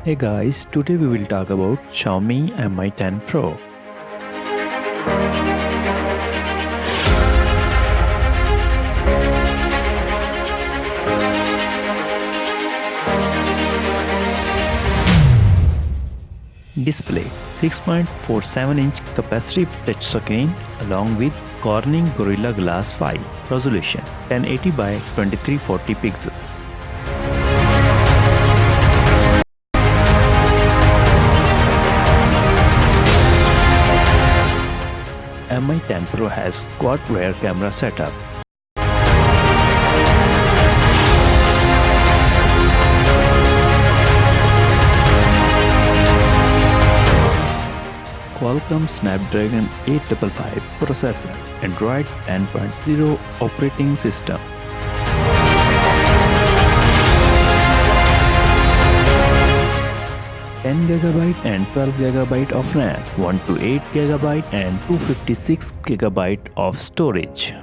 Hey guys, today we will talk about Xiaomi Mi 10 Pro. Display 6.47-inch capacitive touchscreen along with Corning Gorilla Glass 5. Resolution 1080 by 2340 pixels. Mi 10 Pro has quad rear camera setup. Qualcomm Snapdragon 855 processor, Android 10.0 operating system. GB and 12GB of RAM, 128GB and 256GB of storage.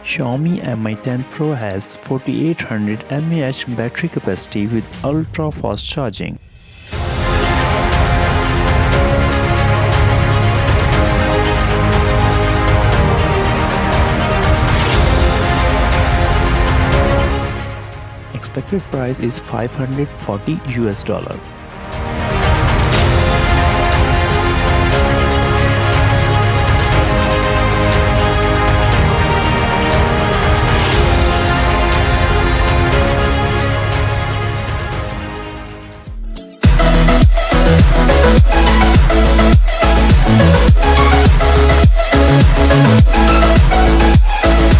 Xiaomi Mi 10 Pro has 4800 mAh battery capacity with ultra-fast charging. Expected price is $540.